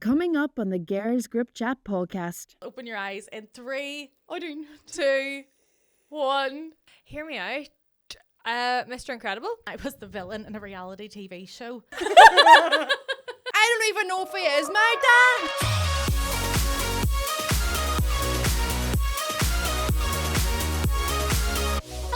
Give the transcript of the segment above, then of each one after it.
Coming up on the Girls Groupchat podcast. Open your eyes in 3, 2, 1. Hear me out. Mr. Incredible. I was the villain in a reality TV show. I don't even know if he is my dad.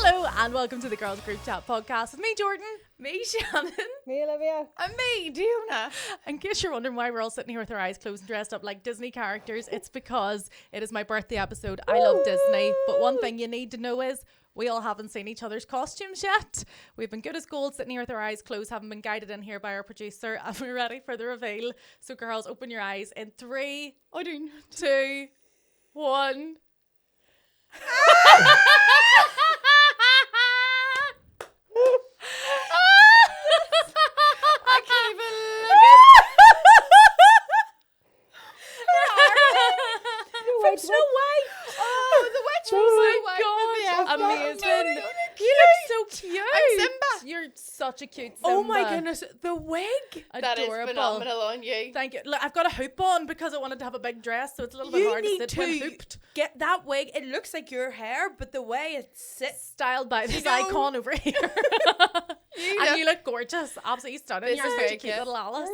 Hello and welcome to the Girls Group Chat podcast with me, Jordan. Me, Shannon. Me, Olivia. And me, Diona. In case you're wondering why we're all sitting here with our eyes closed and dressed up like Disney characters, it's because it is my birthday episode. I love Disney, but one thing you need to know is we all haven't seen each other's costumes yet. We've been good as gold sitting here with our eyes closed, haven't been guided in here by our producer, and we're ready for the reveal. So girls, open your eyes in 3, 2, 1. I can't even look From Snow White. Oh, the witch from Oh Snow my White. God, amazing. You look so cute. I'm Simba. You're such a cute Simba. Oh my goodness, the wig. Adorable. That is phenomenal on you. Thank you. Look, I've got a hoop on because I wanted to have a big dress, so it's a little bit You hard to need sit to when hooped. get that wig. It looks like your hair, but the way it sits. Styled by this know? icon over here. And you look gorgeous. Absolutely stunning. This You're is such very a cute cute. little Alice.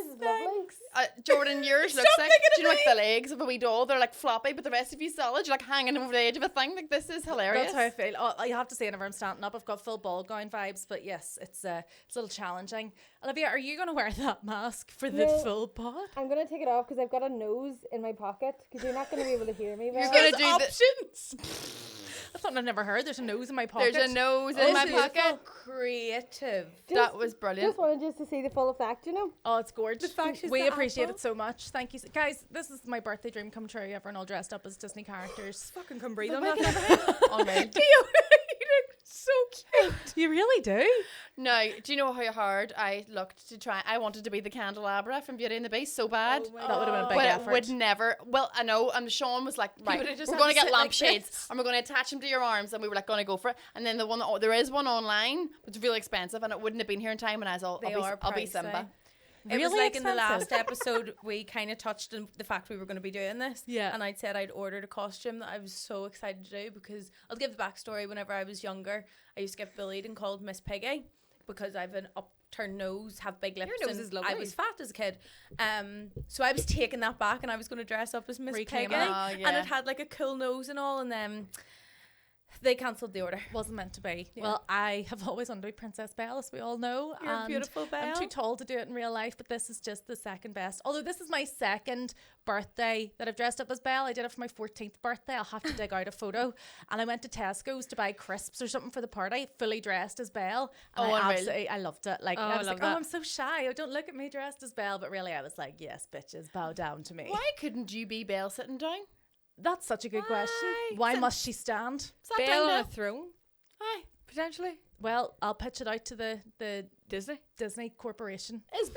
Jordan, yours Stop looks like, looking do you know, at like the legs of a wee doll? They're like floppy, but the rest of you solid. You're like hanging over the edge of a thing. Like, this is hilarious. That's how I feel. Oh, I have to say, whenever I'm standing up, I've got full ball gown vibes. But yes, it's a little challenging. Olivia, are you going to wear that mask for the No. full pod? I'm going to take it off because I've got a nose in my pocket because you're not going to be able to hear me. You're Very gonna well. do options. That's something I've never heard. There's a nose in my pocket. There's a nose Oh, in my beautiful. pocket. Creative. That was brilliant. Just wanted to see the full effect, you know. Oh, it's gorgeous. The fact she's We the appreciate apple. it so much. Thank you. Guys, this is my birthday dream come true. Everyone all dressed up as Disney characters. Fucking come breathe The on wig that. Unreal. You look so cute. You really do? Now, do you know how hard I looked to try? I wanted to be the candelabra from Beauty and the Beast so bad. That would have been a big But effort. it would never. Well, I know. And Sean was like, right, would've just we're had going to to get sit like lampshades this. and we're going to attach them to your arms. And we were like, going to go for it. And then the one, there is one online, but it's really expensive and it wouldn't have been here in time. And I was all, I'll be Simba. It was Really like in the expensive. last episode we kind of touched on the fact we were going to be doing this. Yeah. And I'd said I'd ordered a costume that I was so excited to do because I'll give the backstory. Whenever I was younger, I used to get bullied and called Miss Piggy because I have an upturned nose, have big lips. Your nose and is lovely. I was fat as a kid. So I was taking that back and I was going to dress up as Miss Reclaim Piggy. it. Oh, And yeah. it had like a cool nose and all, and then they cancelled the order. Wasn't meant to be. Yeah. Well, I have always wanted to be Princess Belle, as we all know. You're a and beautiful I'm Belle. too tall to do it in real life, but this is just the second best. Although this is my second birthday that I've dressed up as Belle. I did it for my 14th birthday. I'll have to dig out a photo. And I went to Tesco's to buy crisps or something for the party, fully dressed as Belle. And I loved it. Like, Oh, I was I like, love oh, that. I'm so shy. Oh, don't look at me dressed as Belle. But really, I was like, yes, bitches, bow down to me. Why couldn't you be Belle sitting down? That's such a good question. Why must she stand? Sat Belle down on there. a throne, Aye. potentially. Well, I'll pitch it out to the Disney. Corporation. Is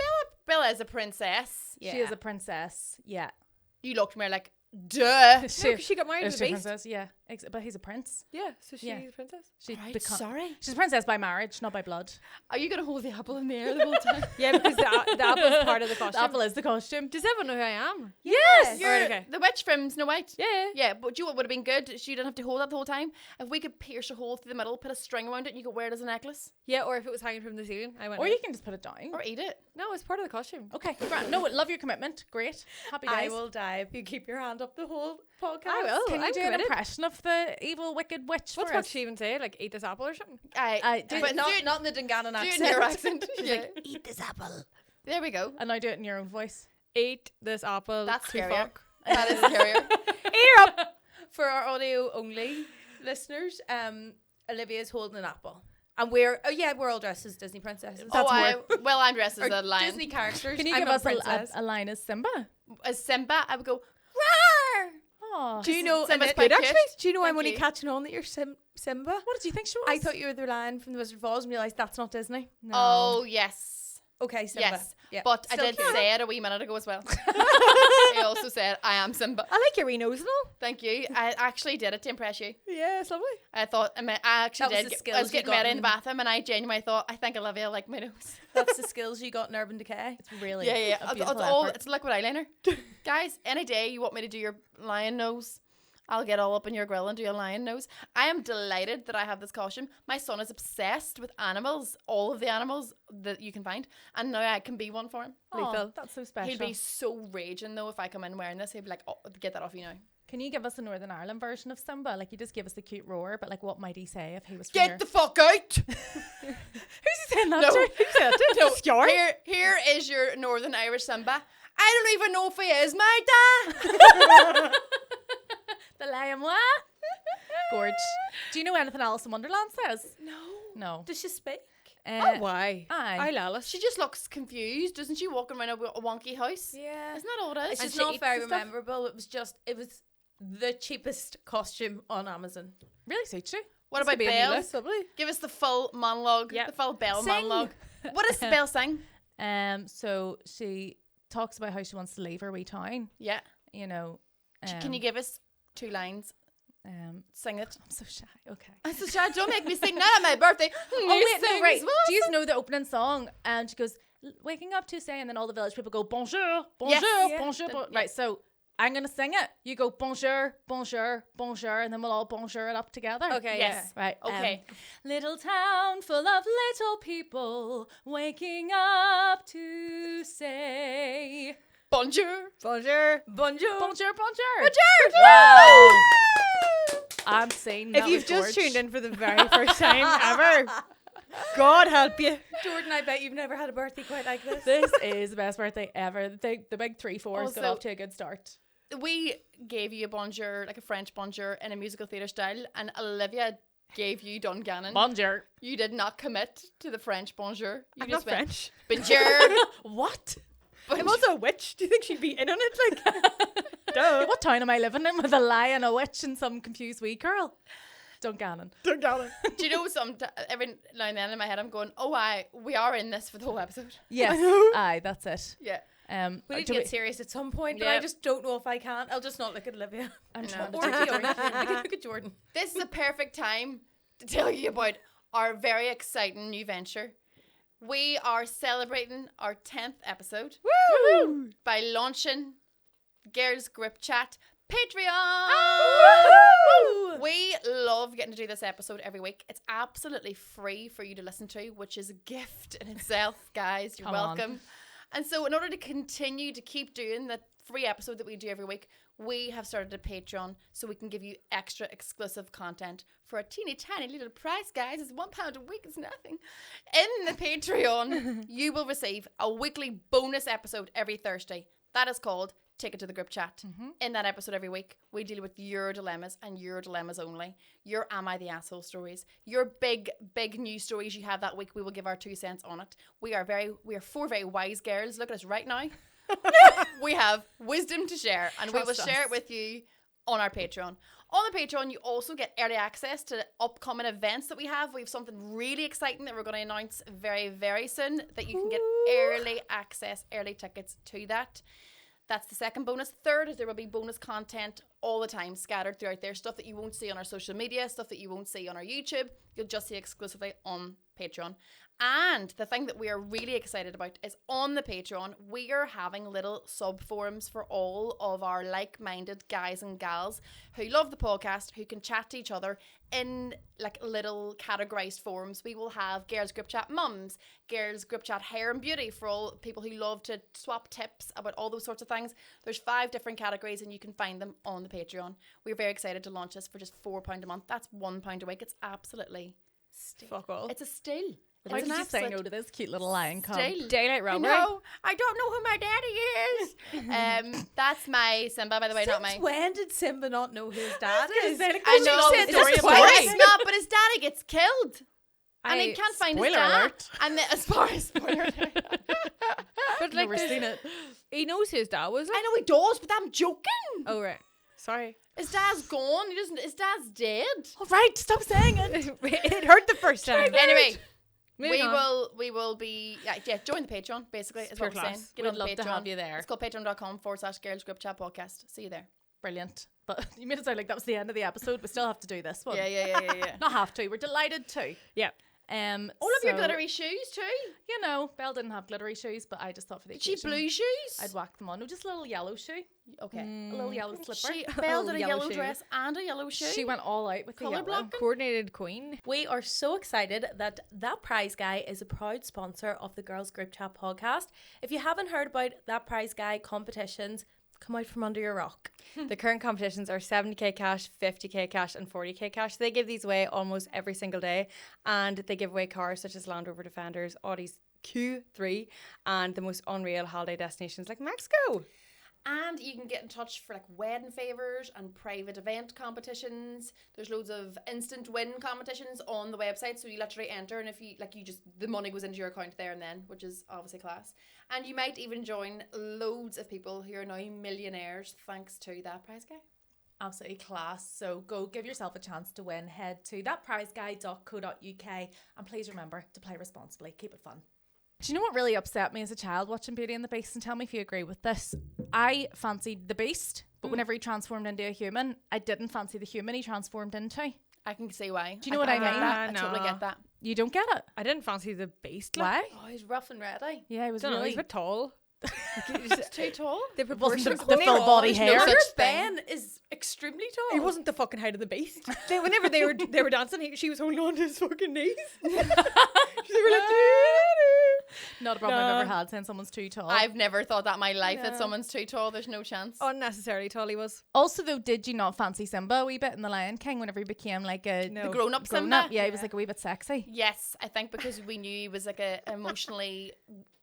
Bella is a princess? Yeah. She is a princess. Yeah. You looked at me like, duh. No, 'cause she got married Is to she the a beast. princess? Yeah. But he's a prince. Yeah, so she's Yeah. a princess. She's Right, sorry. She's a princess by marriage, not by blood. Are you going to hold the apple in the air the whole time? Yeah, because the apple's part of the The costume. apple is the costume. Does everyone know who I am? Yes. You're Right, okay. the witch from Snow White. Yeah. Yeah, but do you know what would have been good? So you didn't have to hold that the whole time. If we could pierce a hole through the middle, put a string around it, and you could wear it as a necklace Yeah, or if it was hanging from the ceiling, I went. Or with you it. can just put it down. or eat it. No, it's part of the costume. Okay, grand. No, love your commitment. Great. Happy days. I will die if you keep your hand up the whole podcast. I will. Can you I'm do an committed. impression of the evil, wicked witch What's for what us? she even say? Like, eat this apple or something? I do But it, not in the Dungannon Do it accent. in your accent. She's Yeah. like, eat this apple. There we go. and I do it in your own voice. Eat this apple. That's to scarier. fuck. That is scarier. Eat her up. For our audio only listeners, Olivia's holding an apple. And we're all dressed as Disney princesses. I'm dressed as Or a lion. Disney characters. Can you I'm give a us princess. a line as Simba? As Simba, I would go, roar! Oh, Do you know? Simba's and quite actually, cute. do you know I'm Thank only you. catching on that you're Simba? what did you think she was? I thought you were the lion from the Wizard of Oz and realised that's not Disney. No. Oh, yes. Okay, Simba. Yes. Yeah. But I Still did cute. say it a wee minute ago as well. I also also said, I am Simba. I like your wee nose and all. Thank you. I actually did it to impress you. Yeah, it's lovely. I thought, I actually That was did. the I was skills you getting got ready in the in- bathroom and I genuinely thought, I think Olivia liked my nose. That's the skills you got in Urban Decay. It's really Yeah. a beautiful effort. It's liquid eyeliner. Guys, any day you want me to do your lion nose, I'll get all up in your grill and do a lion nose. I am delighted that I have this costume. My son is obsessed with animals, all of the animals that you can find, and now I can be one for him. Oh, that's so special. He'll be so raging though if I come in wearing this. He'll be like, oh, get that off you now. Can you give us a Northern Ireland version of Simba? Like, you just give us the cute roar, but like, what might he say if he was from Get the fuck out! Who's he saying that No. to? Who said it? No, here is your Northern Irish Simba. I don't even know if he is my dad. The lion what? Gorge. Do you know anything Alice in Wonderland says? No. Does she speak? Oh, why? Aye. Alice. She just looks confused, doesn't she? Walking around a wonky house. Yeah. Isn't that all it is? It's And just she not eats very and stuff. memorable. It was the cheapest costume on Amazon. Really suits you. What This about could be a new Belle? list. Lovely. Give us the full monologue. Yep. The full Belle Sing. monologue. What does Belle sing? So she talks about how she wants to leave her wee town. Yeah. You know. Can you give us 2 lines? Sing it. I'm so shy. Okay. I'm so shy. Don't make me sing that on my birthday. Oh wait, no, right. Do you know the opening song? And she goes, waking up Tuesday, and then all the village people go, bonjour, bonjour, Yes. Yeah. bonjour. Then- Right, so I'm gonna sing it. You go bonjour, bonjour, bonjour, and then we'll all bonjour it up together. Okay, Yes. Right. Okay. Little town full of little people waking up to say Bonjour. Bonjour. Bonjour. bonjour, bonjour. Bonjour. Wow. I'm saying If that you've with just George. tuned in for the very first time ever, God help you. Jordan, I bet you've never had a birthday quite like this. This is the best birthday ever. The big 3-4s got Also- off to a good start. We gave you a bonjour, like a French bonjour in a musical theatre style, and Olivia gave you Dungannon. Bonjour. You did not commit to the French bonjour. You I'm not went, French. Bonjour. What? I'm also a witch. Do you think she'd be in on it? Like, duh. What town am I living in with a lion, a witch, and some confused wee girl? Dungannon. Dungannon. Do you know every now and then in my head I'm going, we are in this for the whole episode. Yes. Aye, that's it. Yeah. We need do to get serious at some point, but Yeah. I just don't know if I can. I'll just not look at Olivia. I'm No. trying to Or take Jordan. it. I can look at Jordan. This is a perfect time to tell you about our very exciting new venture. We are celebrating our 10th episode Woo! by launching Girls Groupchat Patreon. We love getting to do this episode every week. It's absolutely free for you to listen to, which is a gift in itself, guys. You're Come on. welcome. And so in order to continue to keep doing the free episode that we do every week, we have started a Patreon so we can give you extra exclusive content for a teeny tiny little price, guys. It's £1 a week, it's nothing. In the Patreon, you will receive a weekly bonus episode every Thursday. That is called Ticket to the Group Chat. In that episode every week, we deal with your dilemmas and your dilemmas only. Your Am I the Asshole stories. Your big news stories you have that week, we will give our 2 cents on it. We are 4 very wise girls. Look at us right now. We have wisdom to share, and we will Trust share us. it with you on our Patreon. On the Patreon, you also get early access to upcoming events that we have. We have something really exciting that we're going to announce very, very soon, that you can get early access, early tickets to that. That's the second bonus. Third is there will be bonus content all the time scattered throughout there. Stuff that you won't see on our social media, stuff that you won't see on our YouTube. You'll just see exclusively on Patreon. And the thing that we are really excited about is on the Patreon, we are having little sub forums for all of our like-minded guys and gals who love the podcast, who can chat to each other in like little categorized forums. We will have Girls Group Chat Mums, Girls Group Chat Hair and Beauty for all people who love to swap tips about all those sorts of things. There's 5 different categories and you can find them on the Patreon. We're very excited to launch this for just £4 a month. That's £1 a week. It's absolutely Fuck all. it's a steal. How It's did an you say absolute no to this cute little lion cub? steal. Daylight I robbery. know. I don't know who my daddy is. That's my Simba, by the way, not Since mine. when did Simba not know who his dad is? I know. said the story But about it's not. But his daddy gets killed, and he can't find his spoiler dad. alert. And as far as spoiler alert. But Never like, seen it. he knows his dad was. I know he does, but I'm joking. Oh right. Sorry. His dad's gone. He doesn't. His dad's dead. All right, stop saying it. It hurt the first time. Anyway, We will be join the Patreon basically is pure what we're saying. class. Get We'd on the love Patreon. to have you there. It's called patreon.com/girls group chat podcast. See you there. Brilliant. But you made it sound like that was the end of the episode. We still have to do this one. Yeah. Not have to. We're delighted to. Yeah. All of your glittery shoes too. You know, Belle didn't have glittery shoes, but I just thought for the Did she occasion, blue shoes? I'd whack them on. No, just a little yellow shoe. Okay. A little yellow slipper. She Belle did a yellow yellow shoe. dress and a yellow shoe. She went all out with the Colour yellow. blocking? Coordinated queen. We are so excited that That Prize Guy is a proud sponsor of the Girls Group Chat podcast. If you haven't heard about That Prize Guy competitions, come out from under your rock. The current competitions are 70k cash, 50k cash, and 40k cash. They give these away almost every single day, and they give away cars such as Land Rover Defenders, Audis Q3, and the most unreal holiday destinations like Mexico. And you can get in touch for like wedding favours and private event competitions. There's loads of instant win competitions on the website, so you literally enter, and if you the money goes into your account there and then, which is obviously class. And you might even join loads of people who are now millionaires thanks to That Prize Guy. Absolutely class. So go give yourself a chance to win. Head to thatprizeguy.co.uk and please remember to play responsibly. Keep it fun. Do you know what really upset me as a child watching Beauty and the Beast? And tell me if you agree with this. I fancied the Beast, but whenever he transformed into a human, I didn't fancy the human he transformed into. I can see why. Do you know what I mean? I totally get that. You don't get it? I didn't fancy the Beast. Why? Oh, he's rough and ready. Yeah, he was Don't know, really... he's a bit tall. It's too tall. The wasn't proportions. the full body There's hair. no such Ben is extremely tall. He wasn't the fucking height of the Beast. Whenever they were dancing, she was holding on to his fucking knees. They were like, Not a problem I've No. ever had saying someone's too tall. I've never thought that in my life that someone's too tall. There's no chance. unnecessarily tall he was. Also, though, did you not fancy Simba a wee bit in The Lion King whenever he became like a No. The grown-up grown Simba. up? Yeah, he was like a wee bit sexy. Yes, I think because we knew he was like a emotionally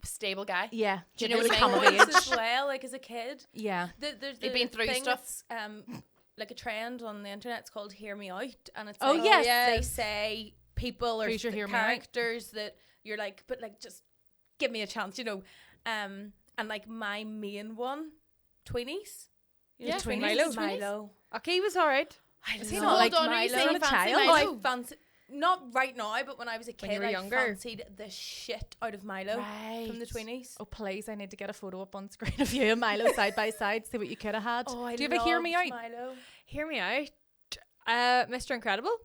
stable guy. Yeah. Do you know Really what I come mean? of age. as well, like as a kid. Yeah. There's You've been through thing stuff. that's, like a trend on the internet. It's called "Hear Me Out," and it's Oh, like, yes. they say people or Who's your hear me out? characters that you're like, but like just give me a chance, you know. And like my main one, Tweenies. You know, Yeah, Tweenies. Milo. Okay, he was alright. I Is he love not like Hold on, are you Milo saying and you a fancy child? Oh, I Milo? fancy, not right now, but when I was a When you kid, were I younger. fancied the shit out of Milo from the Right. Tweenies. Oh, please, I need to get a photo up on screen of you and Milo side by side, see what you could have had. Oh, I Do you ever hear me out? loved Milo. Hear me out. Mr. Incredible.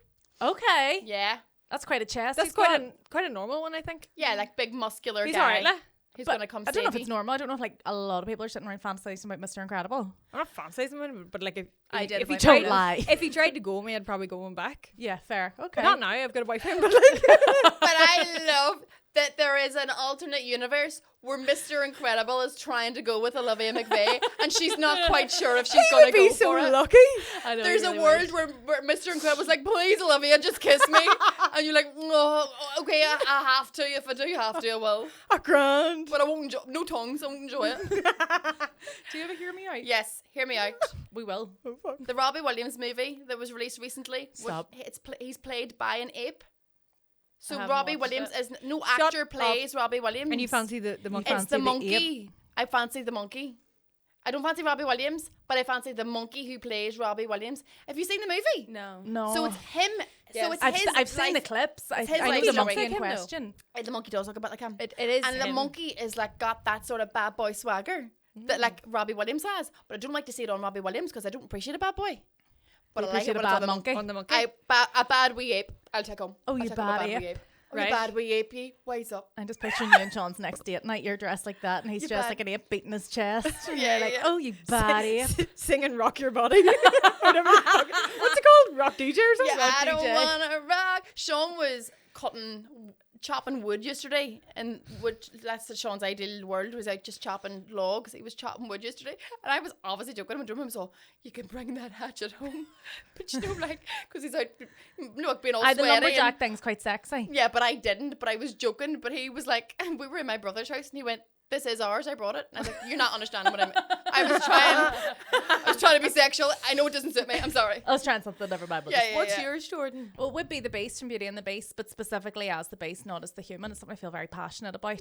Okay. Yeah. That's quite a chest. That's he's got. quite a normal one, I think. Yeah, like big muscular He's guy alright, like. who's But going to come I don't know if save it's you. normal. I don't know if like a lot of people are sitting around fantasizing about Mr. Incredible. I'm not fancying him, but like if I did if he about tried, Don't lie. if he tried to go with me, I'd probably go him back. Yeah, fair. Okay. Not now. I've got a boyfriend, but like. But I love that there is an alternate universe where Mr. Incredible is trying to go with Olivia McVeigh and she's not quite sure if she's going to Be go so for it. lucky. I know There's he a really world would. where Mr. Incredible's like, please, Olivia, just kiss me. And you're like, oh, okay, I have to. If I do have to, I will. A grand. But I won't enjoy, no tongues, I won't enjoy it. Do you ever hear me out? Yes, hear me out. We will. Oh, fuck. The Robbie Williams movie that was released recently. Stop. He's played by an ape. So haven't Robbie watched Williams it. is no Shut actor plays Robbie Williams. And you fancy the monkey? It's the fancy the monkey. I fancy the monkey. I don't fancy Robbie Williams, but I fancy the monkey who plays Robbie Williams. Have you seen the movie? No. No. So it's him. Yes. So it's I've, his. I've seen the life- clips. I it's his know life the story. monkey Like in him, though. question. The monkey does look a bit like him. It is. And the him. monkey is like got that sort of bad boy swagger that like Robbie Williams has. But I don't like to see it on Robbie Williams because I don't appreciate a bad boy. But You I like appreciate it a when it's bad on the monkey? on the monkey. A bad wee ape. I'll take home. Oh, I'll you take home bad a ape. wee ape. Oh, Right. you bad wee ape. You wise up. I'm just picturing you and Sean's next date night. You're dressed like that, and he's You dressed bad- like an ape beating his chest. And Yeah, you're like, yeah. oh, you bad ape. Singing "Rock Your Body." Whatever the fuck- What's it called? Rock DJ or something? Yeah, I DJ. don't wanna rock. Sean was chopping wood yesterday, and that's Sean's ideal world, was out just chopping logs. He was chopping wood yesterday, and I was obviously joking him and doing him, so you can bring that hatchet home. But you know, like, because he's out, look, being all The sweaty. lumberjack And, thing's quite sexy. yeah, but I didn't, but I was joking, but he was like, we were in my brother's house, and he went, this is ours, I brought it. And I was like, you're not understanding what I was trying to be sexual. I know it doesn't suit me, I'm sorry. I was trying something, never mind. We'll Yeah, just- yeah, What's yeah. yours, Jordan? Well, it would be the beast from Beauty and the Beast, but specifically as the beast, not as the human. It's something I feel very passionate about.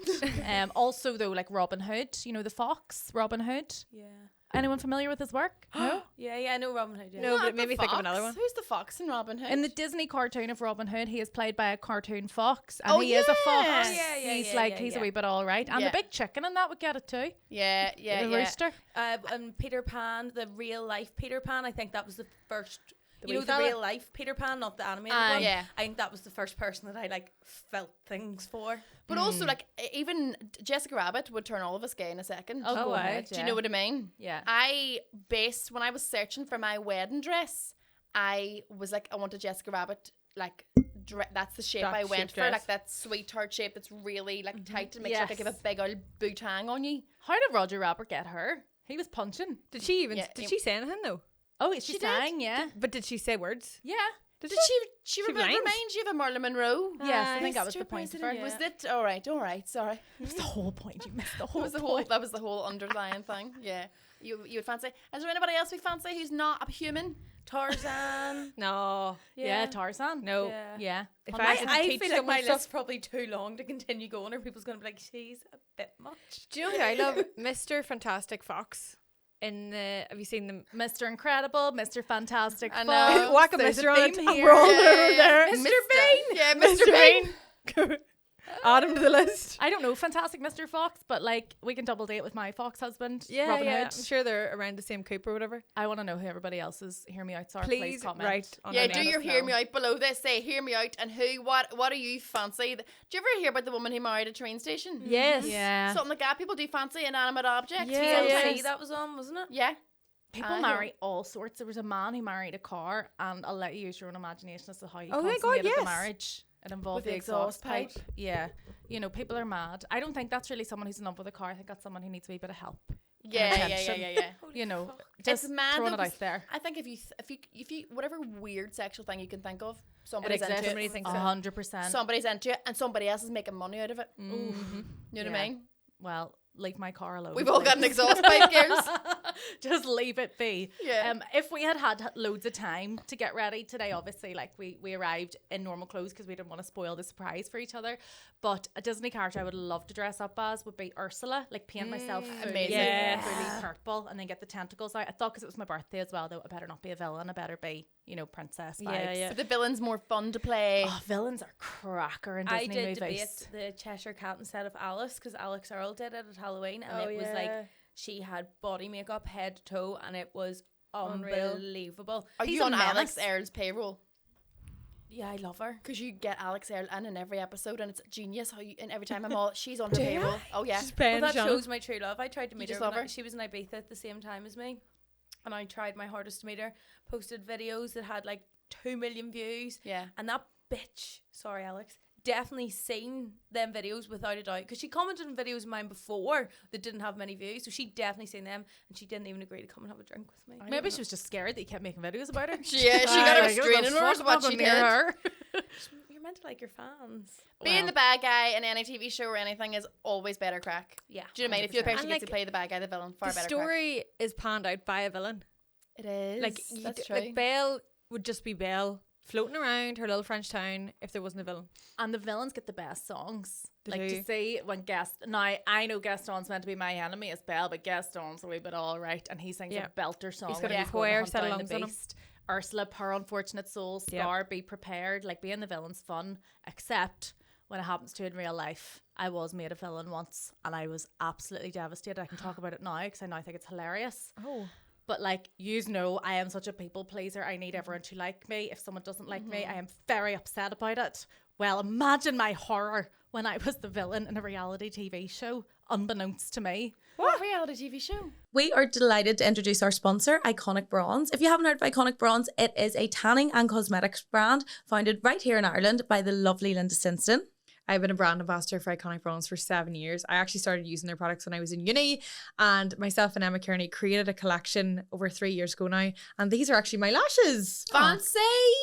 Also, though, like Robin Hood, you know, the fox, Robin Hood. Yeah. Anyone familiar with his work? No? Yeah, I know Robin Hood. Yeah. No, but Not it made the me think of fox. another one. Who's the fox in Robin Hood? In the Disney cartoon of Robin Hood, he is played by a cartoon fox, and Oh, he is a fox. yes. He's Yeah, a wee bit all right, and Yeah. the big chicken in that would get it too. yeah, The rooster. And Peter Pan, the real life Peter Pan, I think that was the first. wee The fella? real life Peter Pan, not the animated Aye. one. Yeah. I think that was the first person that I like felt things for. But also, like, even Jessica Rabbit would turn all of us gay in a second. Oh, go aye. ahead, Do you know what I mean? Yeah. When I was searching for my wedding dress, I was like, I want a Jessica Rabbit, like, that's the shape That I went shape for, dress. like that sweetheart shape that's really like tight and makes you look like you have a Yes. big old bootang on you. How did Roger Rabbit get her? He was punching. Did she even? Yeah, did it- she say anything though? Oh, she did. sang, yeah. But did she say words? Yeah. Did she She blind? remind you of a Marilyn Monroe? Yes, I think that was the Mr. point of her. President. Was that all right? Sorry. That's the whole point. You missed the That whole was the point. whole. That was the whole underlying thing. Yeah. You would fancy? Is there anybody else we fancy who's not a human? Tarzan. No. Yeah, Tarzan. No. Yeah. Yeah. If Hundred I I, had percent. to I teach feel like someone my stuff- list's probably too long to continue going, or people's gonna be like, she's a bit much. Do you know what I love? Mr. Fantastic Fox. In the, have you seen them? Mr. Incredible, Mr. Fantastic I Fox. know. Whack a There's Mr. on it. theme I'm here. rolling Yeah, over there. Mr. Bean. Yeah, Mr. Bean. Add him to the list. I don't know Fantastic Mr. Fox, but like we can double date with my fox husband, Yeah, Robin yeah. Hood. I'm sure they're around the same coop or whatever. I want to know who everybody else's hear me outs are. Please, Please comment. write on Yeah, our do name. your us hear know. me out below this. Say hear me out and who, what do you fancy? Do you ever hear about the woman who married a train station? Yes. Yeah. Something like that. People do fancy inanimate objects. Yeah, TLC yes. that was on, wasn't it? Yeah. People marry all sorts. There was a man who married a car, and I'll let you use your own imagination as to how you Oh my God, consummated the yes. marriage. It involved With the the exhaust exhaust pipe. pipe. Yeah. You know, people are mad. I don't think that's really someone who's in love with a car. I think that's someone who needs a wee bit of help. Yeah. attention. You know, just It's mad throwing though, it 'cause out there. I think if you whatever weird sexual thing you can think of, somebody's exists. into Somebody it. thinks 100%. Somebody's into it, and somebody else is making money out of it. Mm. You know what I mean? Well, leave my car alone. We've all got an please. exhaust pipe, girls. Just leave it be. Yeah. If we had loads of time to get ready today, obviously, like we arrived in normal clothes because we didn't want to spoil the surprise for each other. But a Disney character I would love to dress up as would be Ursula. Like paint myself fully, Amazing. Yes. fully purple and then get the tentacles out. I thought because it was my birthday as well, though, I better not be a villain. I better be, princess vibes. Yeah, yeah. But the villain's more fun to play. Oh, villains are cracker in I Disney did movies. debate the Cheshire Cat instead of Alice because Alex Earl did it at Halloween, and Oh, it was like yeah. she had body makeup head to toe, and it was Unreal. unbelievable. Are He's you a on Alex menace. Earl's payroll? Yeah, I love her. Because you get Alex Earl in every episode, and it's genius how you. And every time I'm all, she's on her payroll. Oh yeah. She's paying Well, that Shannon. shows my true love. I tried to meet just her. love when her? She was in Ibiza at the same time as me, and I tried my hardest to meet her. Posted videos that had like 2 million views. Yeah. And that bitch, sorry Alex, definitely seen them videos without a doubt because she commented on videos of mine before that didn't have many views, so she definitely seen them, and she didn't even agree to come and have a drink with me. Maybe she was just scared that you kept making videos about her. Yeah, she got a Like, who the restraining order. fuck is What am I she gonna near did. her? You're meant to like your fans. Being Well. the bad guy in any TV show or anything is always better crack. Yeah. Do you know what I mean? If you're the 100%. person who And, gets to play the bad guy, the villain, far The better story is panned out by a villain. crack. It is. Like, That's true. like Belle would just be Belle floating around her little French town if there wasn't a villain. And the villains get the best songs. They Like do. to see when Now, I know Gaston's meant to be my enemy as Belle, but Gaston's a wee bit all right. And he sings Yeah. a belter song. got when a he's going to choir hunt set down alongs the on him. beast. Ursula, her unfortunate soul, Yeah. Scar, be prepared. Like being the villain's fun, except when it happens to you in real life. I was made a villain once and I was absolutely devastated. I can talk about it now because I now think it's hilarious. Oh. But like, you know, I am such a people pleaser. I need everyone to like me. If someone doesn't like me, I am very upset about it. Well, imagine my horror when I was the villain in a reality TV show, unbeknownst to me. What reality TV show? We are delighted to introduce our sponsor, Iconic Bronze. If you haven't heard of Iconic Bronze, it is a tanning and cosmetics brand founded right here in Ireland by the lovely Linda Stinston. I've been a brand ambassador for Iconic Bronze for 7 years. I actually started using their products when I was in uni, and myself and Emma Kearney created a collection over 3 years ago now, and these are actually my lashes. Fancy.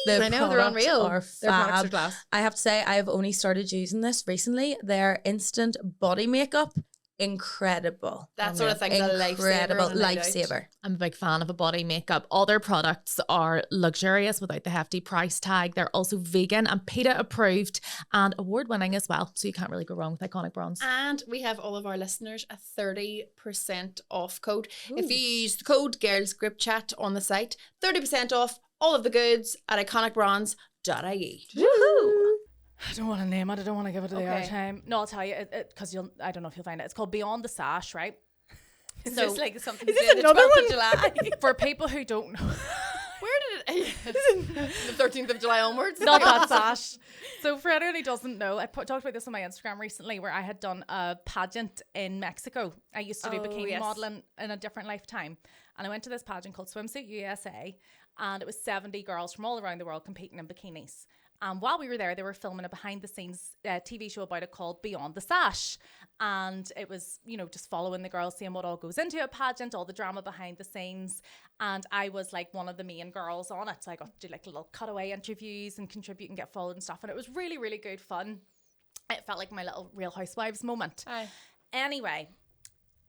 The I know, they're products unreal. are Their products are fab. class. I have to say, I have only started using this recently. They're instant body makeup. incredible. That sort of thing's a Incredible lifesaver. on a night out. lifesaver. I'm a big fan of a body makeup. All their products are luxurious without the hefty price tag. They're also vegan and PETA approved and award winning as well. So you can't really go wrong with Iconic Bronze. And we have all of our listeners a 30% off code. If you use the code Girls Group Chat on the site, 30% off all of the goods at iconicbronze.ie. I don't want to name it. I don't want to give it the Okay. airtime. No, I'll tell you because I don't know if you'll find it. It's called Beyond the Sash, right? Is So- this like something Is to this do on the another 12th of July? For people who don't know, Where did it? the 13th of July onwards? not that sash. So for anyone who doesn't know, I talked about this on my Instagram recently where I had done a pageant in Mexico. I used to do bikini yes. modeling in a different lifetime. And I went to this pageant called Swimsuit USA. And it was 70 girls from all around the world competing in bikinis. And while we were there, they were filming a behind-the-scenes TV show about it called Beyond the Sash. And it was, just following the girls, seeing what all goes into a pageant, all the drama behind the scenes. And I was like one of the main girls on it. So I got to do like little cutaway interviews and contribute and get followed and stuff. And it was really, really good fun. It felt like my little Real Housewives moment. Aye. Anyway,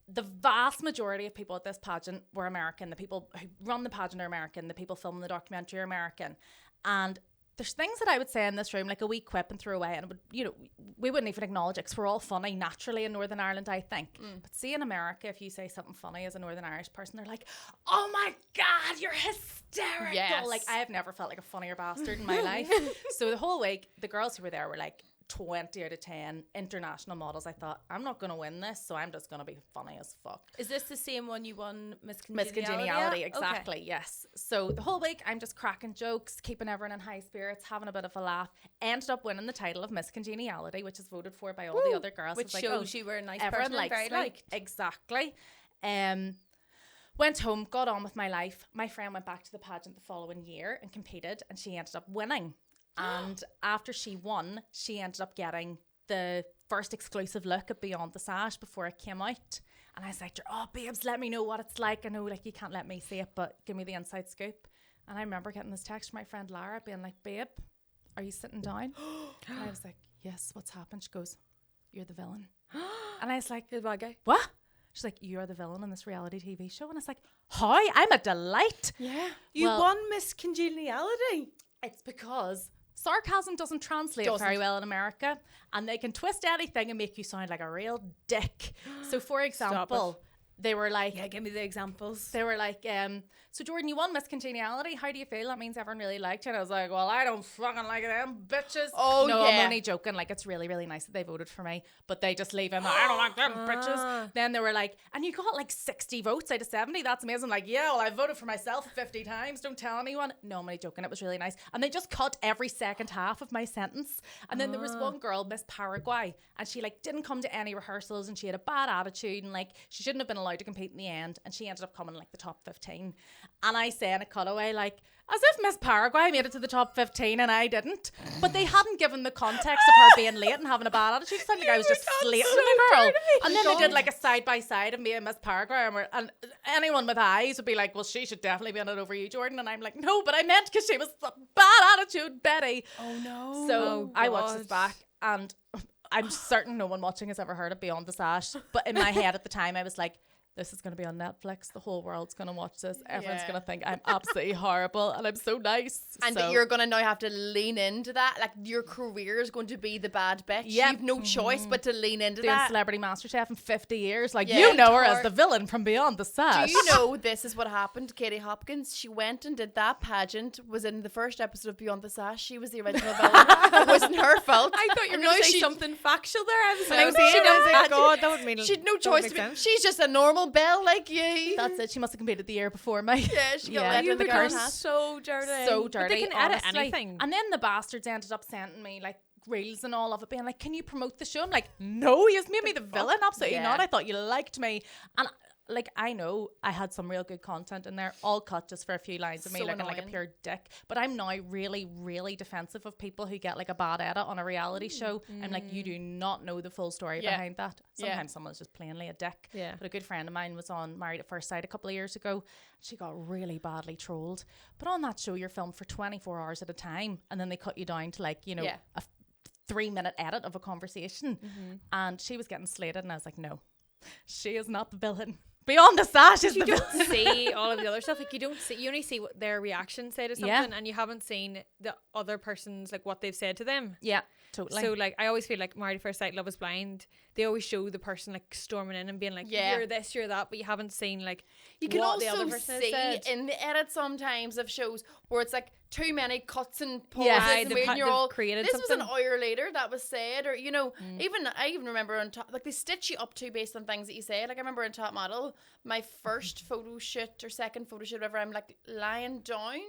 the vast majority of people at this pageant were American. The people who run the pageant are American. The people filming the documentary are American. And there's things that I would say in this room, like a wee quip and throw away, and it would, we wouldn't even acknowledge it because we're all funny naturally in Northern Ireland, I think. But see, in America, if you say something funny as a Northern Irish person, they're like, "Oh my God, you're hysterical!" Yes. Like I have never felt like a funnier bastard in my life. So the whole week, the girls who were there were like 20 out of 10 international models. I thought, I'm not going to win this, so I'm just going to be funny as fuck. Is this the same one you won Miss Miss Congeniality? Congeniality, at? exactly, Okay. yes. So the whole week, I'm just cracking jokes, keeping everyone in high spirits, having a bit of a laugh. Ended up winning the title of Miss Congeniality, which is voted for by all the other girls. Which It's like, shows you were a nice everyone person and likes very me. liked. Exactly. Went home, got on with my life. My friend went back to the pageant the following year and competed, and she ended up winning. And after she won, she ended up getting the first exclusive look at Beyond the Sash before it came out. And I was like, "Oh, babes, let me know what it's like. I know, like, you can't let me see it, but give me the inside scoop." And I remember getting this text from my friend Lara being like, "Babe, are you sitting down?" And I was like, "Yes, what's happened?" She goes, "You're the villain." And I was like, You're the bad guy. "What?" She's like, "You're the villain in this reality TV show." And I was like, "Hi, I'm a delight." Yeah. You Well- won Miss Congeniality. It's because sarcasm doesn't translate very well in America, and they can twist anything and make you sound like a real dick. So for example, they were like, Yeah, give me the examples. they were like, "So Jordan, you won Miss Congeniality. How do you feel? That means everyone really liked you." And I was like, "Well, I don't fucking like them bitches." Oh, no, yeah. I'm only joking. Like, it's really, really nice that they voted for me, but they just leave in the, "I don't like them bitches." Then they were like, "And you got like 60 votes out of 70. That's amazing." Like, "Yeah, well, I voted for myself 50 times. Don't tell anyone." No, I'm only joking. It was really nice. And they just cut every second half of my sentence. And then there was one girl, Miss Paraguay, and she like didn't come to any rehearsals, and she had a bad attitude, and like she shouldn't have been allowed to compete in the end, and she ended up coming in like the top 15. And I say in a cutaway, like, as if Miss Paraguay made it to the top 15 and I didn't. But they hadn't given the context of her being late and having a bad attitude. It's like I was just slating the girl. And then they did like a side-by-side of me and Miss Paraguay, and anyone with eyes would be like, "Well, she should definitely be on it over you, Jordan." And I'm like, "No, but I meant because she was a bad attitude Betty." Oh no. So I watched this back, and I'm certain no one watching has ever heard of Beyond the Sash. But in my head at the time, I was like, "This is going to be on Netflix. The whole world's going to watch this. Everyone's Yeah. going to think I'm absolutely horrible, and I'm so nice." And so, that you're going to now have to lean into that. Like, your career is going to be the bad bitch. Yep. You've no choice but to lean into doing that. Celebrity MasterChef in 50 years. Like, Yeah. you know her as the villain from Beyond the Sash. Do you know this is what happened to Katie Hopkins? She went and did that pageant, was in the first episode of Beyond the Sash. She was the original villain. It wasn't her fault. I thought you were And going now to say she- something factual there. I was I was like, saying, she I done was like, pageant. God, that would mean She had no that would choice make to be. sense. She's just a normal belle like you. That's it. She must have competed the year before me. Yeah, she got Yeah. let You in the become garden hat. so dirty. So dirty. they can edit honestly. anything. And then the bastards ended up sending me like reels and all of it, being like, "Can you promote the show?" I'm like, "No, you just made me the villain." Absolutely Yeah. not. I thought you liked me. And like, I know I had some real good content in there, all cut just for a few lines of me So looking like a annoying. pure dick. But I'm now really, really defensive of people who get like a bad edit on a reality show. I'm like, you do not know the full story Yeah. behind that. Yeah. Sometimes someone's just plainly a dick. Yeah. But a good friend of mine was on Married at First Sight a couple of years ago. She got really badly trolled. But on that show, you're filmed for 24 hours at a time, and then they cut you down to like, Yeah. a 3-minute edit of a conversation. And she was getting slated, and I was like, no, She is not the villain. Beyond the sash is You the don't villain. see all of the other stuff. Like you don't see. You only see what their reaction say to something, Yeah. and you haven't seen the other person's like what they've said to them. Yeah, totally. So like I always feel like Married at First Sight, Love Is Blind. They always show the person like storming in and being like, Yeah. "You're this, you're that," but you haven't seen like You can what the also other person has see said. in the edit sometimes of shows where it's like too many cuts and pauses Yes. Aye, and they've weird, cut- and you're they've all, created this was something. an hour later that was said, or I even remember on top, like they stitch you up to based on things that you say. Like I remember in Top Model, my first photo shoot or second photo shoot, whatever, I'm like lying down.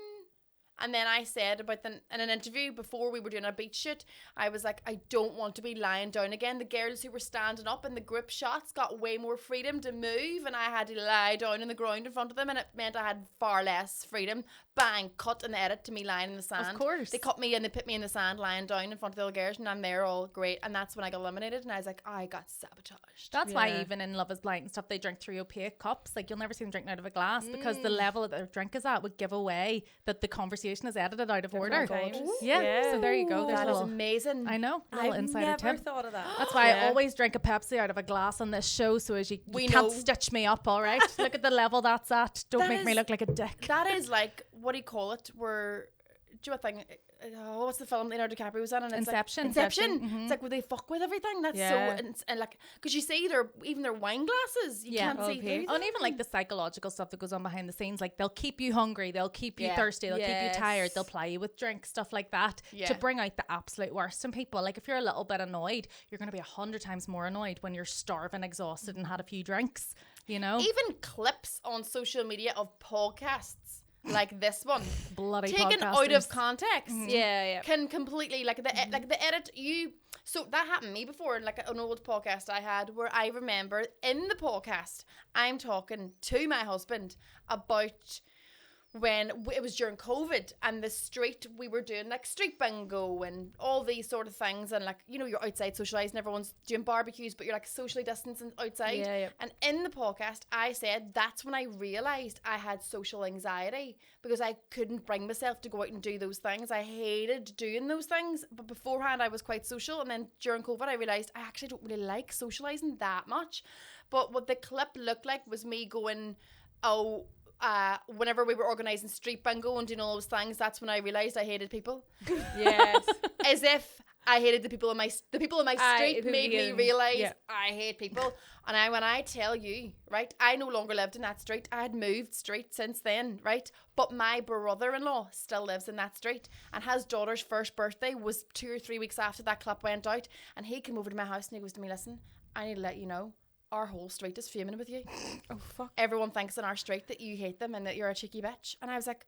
And then I said in an interview before we were doing a beach shoot, I was like, I don't want to be lying down again. The girls who were standing up in the group shots got way more freedom to move, and I had to lie down in the ground in front of them, and it meant I had far less freedom. Bang, cut and edit to me lying in the sand. Of course. They cut me and they put me in the sand lying down in front of the other girls, and I'm there all great. And that's when I got eliminated, and I was like, I got sabotaged. That's why Yeah. even in Love Is Blind and stuff, they drink through opaque cups. Like you'll never see them drinking out of a glass because the level that their drink is at would give away that the conversation is edited out of order. times. Yeah. So there you go. There's That a is little, amazing. I know, little I've insider never tip. thought of that. That's why I Yeah. always drink a Pepsi out of a glass on this show, so as you We can't know. stitch me up, all right? Look at the level that's at. Don't That make me is- look like a dick. That is like, what do you call it? Where, do you know what thing? What's the film Leonardo DiCaprio was in? And it's Inception. Like, Inception. Inception, It's like where they fuck with everything. That's Yeah. so, and like, because you see even their wine glasses, you Yeah. can't see Okay. through And even like the psychological stuff that goes on behind the scenes, like they'll keep you hungry, they'll keep you Yeah. thirsty, they'll keep you tired, Yes. they'll ply you with drinks, stuff like that, Yeah. to bring out the absolute worst in people. Like if you're a little bit annoyed, you're going to be 100 times more annoyed when you're starving, exhausted, and had a few drinks. You know, Even clips on social media of podcasts like this one, bloody taken out podcasters. of context. Yeah. Can completely like the edit so that happened to me before, like an old podcast I had where I remember in the podcast I'm talking to my husband about when it was during COVID and the street, we were doing like street bingo and all these sort of things, and like, you know, you're outside socialising, everyone's doing barbecues, but you're like socially distancing outside. Yeah. And in the podcast I said that's when I realised I had social anxiety because I couldn't bring myself to go out and do those things. I hated doing those things, but beforehand I was quite social, and then during COVID I realised I actually don't really like socialising that much. But what the clip looked like was me going, whenever we were organising street bingo and doing all those things, that's when I realised I hated people. Yes. As if I hated the people in my street who made me you- realise yeah. I hate people. And when I tell you, right, I no longer lived in that street. I had moved street since then, right? But my brother-in-law still lives in that street, and his daughter's first birthday was 2 or 3 weeks after that clip went out, and he came over to my house and he goes to me, listen, I need to let you know, our whole street is fuming with you. Oh fuck. Everyone thinks in our street that you hate them and that you're a cheeky bitch. And I was like,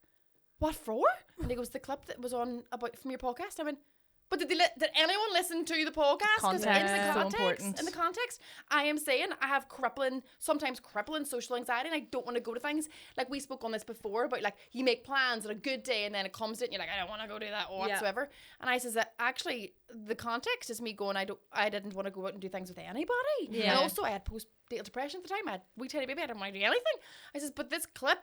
what for? And he goes, the clip that was on about from your podcast. I went, but did anyone listen to the podcast? 'Cause Context is so important. in the context, I am saying I have sometimes crippling social anxiety, and I don't want to go to things. Like we spoke on this before about like you make plans on a good day and then it comes in and you're like, I don't want to go do that whatsoever. And I says that actually the context is me going, I didn't want to go out and do things with anybody. Yeah. And also I had postnatal depression at the time. I had wee tiny baby. I didn't want to do anything. I says, but this clip,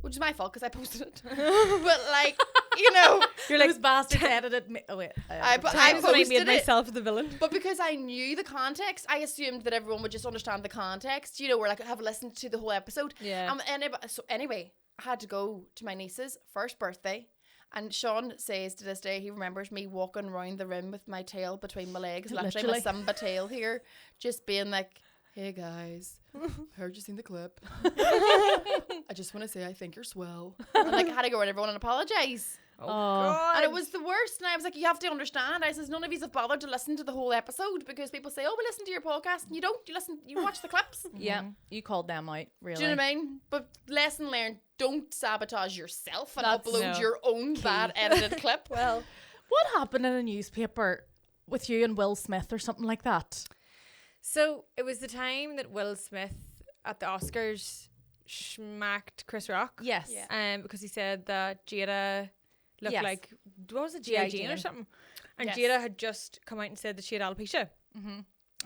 which is my fault because I posted it, but like, you know, You're like, those bastards edited me. Oh wait, I Times when I posted made it. myself the villain. But because I knew the context, I assumed that everyone would just understand the context, you know, or like have listened to the whole episode. Yeah. So anyway, I had to go to my niece's first birthday, and Sean says to this day he remembers me walking around the room with my tail between my legs, literally my Literally. Simba tail here, just being like, hey guys, heard you seen the clip. I just want to say I think you're swell. And like I had to go around everyone and apologise. Oh, And it was the worst. And I was like, you have to understand. I says, none of you have bothered to listen to the whole episode because people say, oh, we listen to your podcast. And you don't. You watch the clips. yeah, you called them out, really. Do you know what I mean? But lesson learned, don't sabotage yourself and That's- upload no. your own bad edited clip. Well, What happened in a newspaper with you and Will Smith or something like that? so it was the time that Will Smith at the Oscars smacked Chris Rock. Yes. Yeah. Because he said that Jada looked Yes. like, what was it, G.I. G.I. Jane or Jane. something? And Yes. Jada had just come out and said that she had alopecia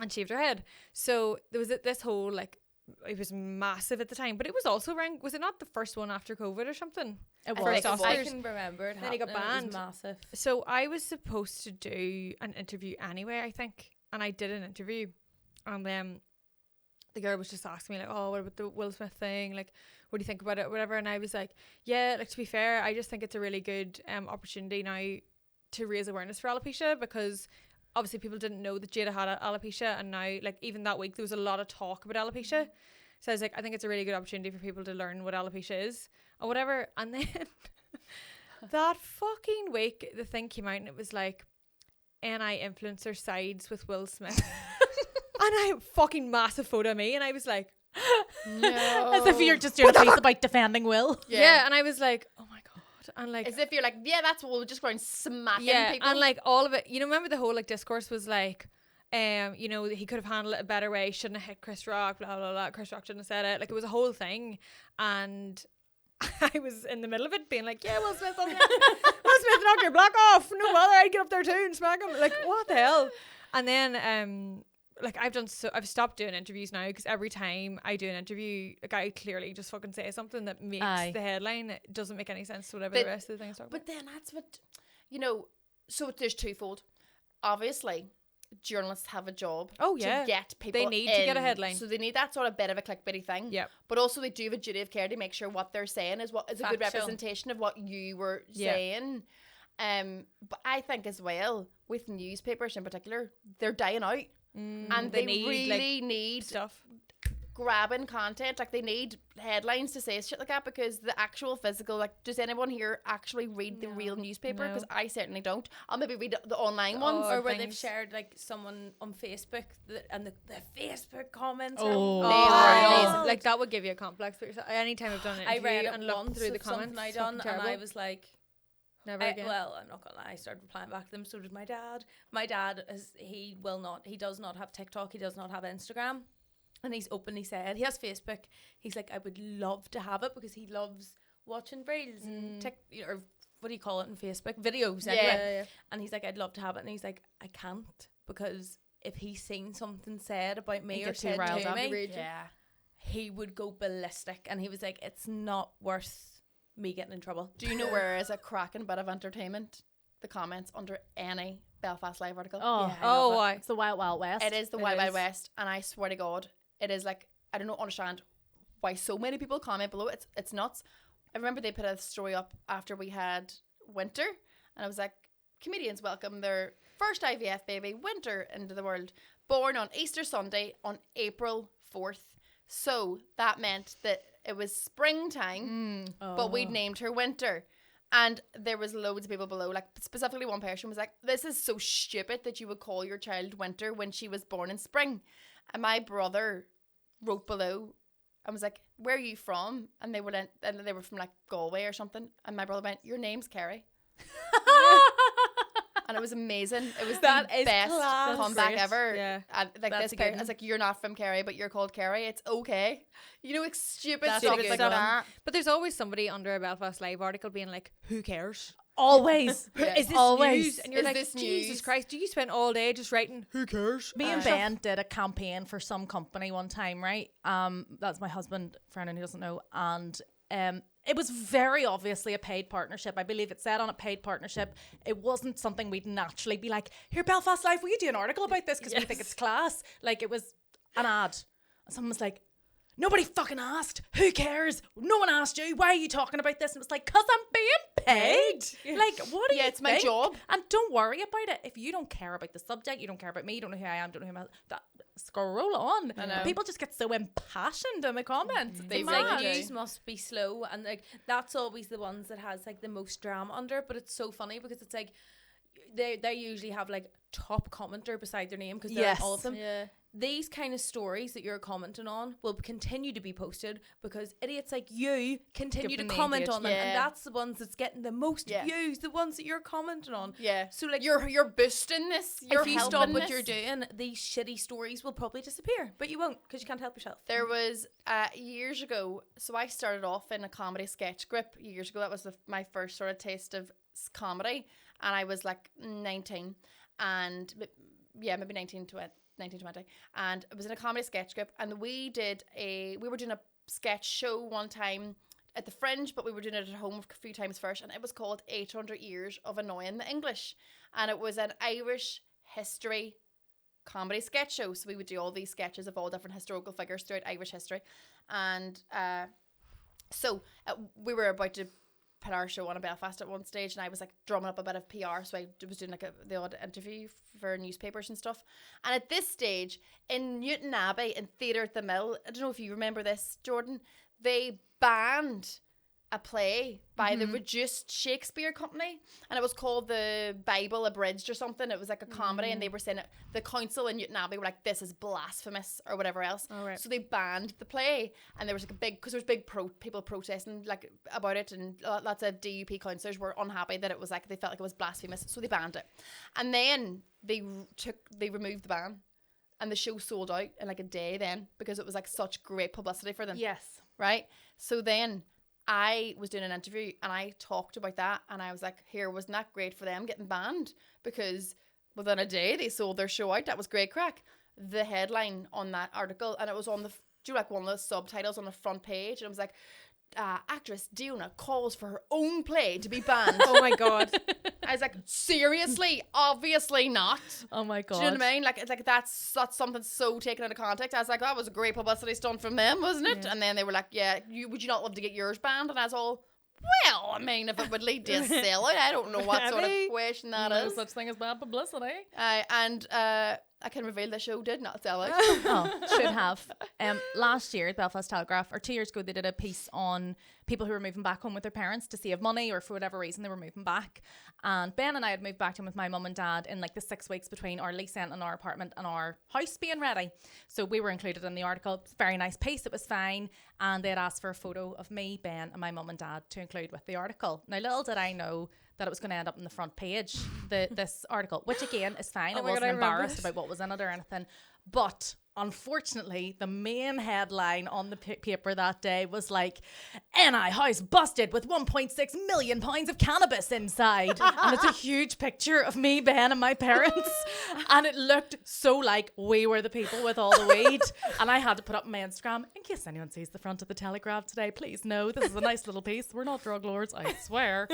and shaved her head. So there was this whole like, it was massive at the time, but it was also around, was it not the first one after COVID or something? It I was. think it was. I Oscars. can remember it. Then he got happening, it was banned. massive. So I was supposed to do an interview anyway, I think, and I did an interview, and the girl was just asking me like, oh, what about the Will Smith thing? Like, what do you think about it? Whatever. And I was like, yeah, like to be fair, I just think it's a really good opportunity now to raise awareness for alopecia, because obviously people didn't know that Jada had alopecia, and now like even that week there was a lot of talk about alopecia. So I was like, I think it's a really good opportunity for people to learn what alopecia is or whatever. And then that fucking week the thing came out and it was like, NI influencer sides with Will Smith. And I fucking massive photo of me, and I was like, No. As if you're just doing a piece about defending Will. yeah. And I was like, oh my god. And like, As if you're like, yeah, that's what we'll just go around smacking yeah, people. and like all of it, you know, remember the whole like discourse was like, you know, he could have handled it a better way, shouldn't have hit Chris Rock, blah blah blah, Chris Rock shouldn't have said it, like it was a whole thing. And I was in the middle of it being like, yeah, Will Smith, Will Smith, knock your block off, no bother, I'd get up there too and smack him, like what the hell. And then like I've stopped doing interviews now, because every time I do an interview, like I clearly just fucking say something that makes the headline. It doesn't make any sense to whatever the rest of the things talk about. But then that's what, you know, so there's twofold. Obviously, journalists have a job to get people They need to get a headline. So they need that sort of bit of a clickbaity thing. Yep. But also they do have a duty of care to make sure what they're saying is a good Factual. representation of what you were saying. But I think as well, with newspapers in particular, they're dying out. And they really need stuff, grabbing content. Like they need headlines to say shit like that, because the actual physical, like, does anyone here actually read the real newspaper? Because I certainly don't. I'll maybe read the online ones. Or where they've shared like someone on Facebook and the Facebook comments. like that would give you a complex. But anytime I've done an I interview read it and looked once through the of something comments, I done, and I was like, never again. Well, I'm not gonna lie, I started replying back to them. So did my dad. My dad he does not have TikTok, he does not have Instagram, and he's openly said he has Facebook. He's like, I would love to have it because he loves watching reels and or what do you call it in Facebook videos anyway. And he's like, I'd love to have it, and he's like, I can't, because if he's seen something said about me or said to me, he would go ballistic. And he was like, it's not worth me getting in trouble. Do you know where is a cracking bit of entertainment? The comments under any Belfast Live article. Why? It's the Wild Wild West. It is the Wild Wild West, and I swear to God, it is like, I don't understand why so many people comment below. It's nuts. I remember they put a story up after we had Winter, and I was like, comedians welcome their first IVF baby, Winter, into the world, born on Easter Sunday on April 4th. So that meant that it was springtime, but we'd named her Winter. And there was loads of people below, like specifically one person was like, this is so stupid that you would call your child Winter when she was born in spring. And my brother wrote below and was like, where are you from? And they were from like Galway or something. And my brother went, your name's Kerry. And it was amazing. It was the best comeback ever. Yeah. And like this person, I was like, you're not from Kerry, but you're called Kerry. It's okay. You know, it's stupid stuff like that. But there's always somebody under a Belfast Live article being like, who cares? Always. Is this always news? And you're like, Jesus Christ, do you spend all day just writing, who cares? Me and Ben did a campaign for some company one time, right? That's my husband, for anyone who doesn't know. And it was very obviously a paid partnership. I believe it said on a paid partnership. It wasn't something we'd naturally be like, here, Belfast Live, will you do an article about this? Because we think it's class. Like, it was an ad. And someone was like, nobody fucking asked. Who cares? No one asked you. Why are you talking about this? And it was like, because I'm being paid. Like, what do you it's my job. And don't worry about it. If you don't care about the subject, you don't care about me, you don't know who I am, don't know who I am, that scroll on. I know. People just get so impassioned in the comments. They like, news must be slow, and like that's always the ones that has like the most drama under it. But it's so funny because it's like they usually have like top commenter beside their name because they're on all of them. Yeah. These kind of stories that you're commenting on will continue to be posted because idiots like you continue to comment on them, and that's the ones that's getting the most views, the ones that you're commenting on. Yeah. So like you're boosting this. If you stop what you're doing, these shitty stories will probably disappear, but you won't because you can't help yourself. There was years ago. So I started off in a comedy sketch group years ago. That was my first sort of taste of comedy, and I was like 19, and maybe 19, 20, and it was in a comedy sketch group, and we were doing a sketch show one time at the Fringe, but we were doing it at home a few times first, and it was called 800 Years of Annoying the English, and it was an Irish history comedy sketch show. So we would do all these sketches of all different historical figures throughout Irish history. And so we were about to put our show on in Belfast at one stage, and I was like drumming up a bit of PR, so I was doing like the odd interview for newspapers and stuff. And at this stage in Newton Abbey in Theatre at the Mill, I don't know if you remember this, Jordan, they banned a play by the Reduced Shakespeare Company, and it was called The Bible Abridged or something. It was like a comedy, and they were saying it, the council in Newton Abbey were like, this is blasphemous or whatever else. So they banned the play, and there was like a big, because there was big people protesting like about it, and lots of DUP councillors were unhappy that it was like, they felt like it was blasphemous, so they banned it. And then they removed the ban, and the show sold out in like a day then, because it was like such great publicity for them. Yes. Right? So then I was doing an interview and I talked about that, and I was like, wasn't that great for them getting banned? Because within a day they sold their show out. That was great crack. The headline on that article, and it was on one of the subtitles on the front page, and it was like, actress Diona calls for her own play to be banned. Oh my God. I was like, seriously? Obviously not. Oh my God. Do you know what I mean? Like, it's like that's something so taken out of context. I was like, that was a great publicity stunt from them, wasn't it? And then they were like, yeah, would you not love to get yours banned? And I was all, well, I mean, if it would lead to a sellout, I don't know what sort of question that is. No such thing as bad publicity. And I can reveal the show did not sell out. Oh, should have. Last year, the Belfast Telegraph, or 2 years ago, they did a piece on people who were moving back home with their parents to save money, or for whatever reason they were moving back. And Ben and I had moved back in with my mum and dad in like the 6 weeks between our lease end and our apartment and our house being ready. So we were included in the article. It was a very nice piece. It was fine. And they had asked for a photo of me, Ben, and my mum and dad to include with the article. Now, little did I know that it was going to end up on the front page, this article, which again is fine. I wasn't embarrassed about what was in it or anything. But unfortunately, the main headline on the paper that day was like, NI house busted with 1.6 million pounds of cannabis inside. And it's a huge picture of me, Ben, and my parents. And it looked so like we were the people with all the weed. And I had to put up my Instagram, in case anyone sees the front of the Telegraph today, please know this is a nice little piece. We're not drug lords, I swear.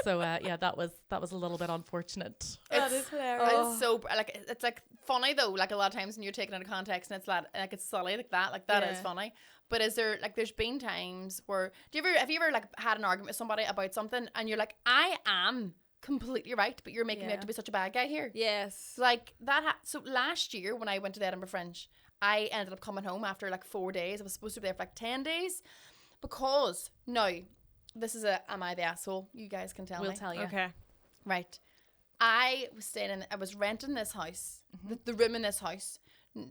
So yeah, that was a little bit unfortunate. That is hilarious. It's so like, it's like funny though, like a lot of times when you're taken out of context and it's like it's silly like that is funny. But is there, like, there's been times where have you ever like had an argument with somebody about something and you're like, I am completely right, but you're making me out to be such a bad guy here? Yes. Like that. So last year when I went to the Edinburgh Fringe, I ended up coming home after like 4 days. I was supposed to be there for like 10 days because now this is am I the asshole? You guys can tell me. We'll tell you. Okay. Right. I was renting this house, the room in this house,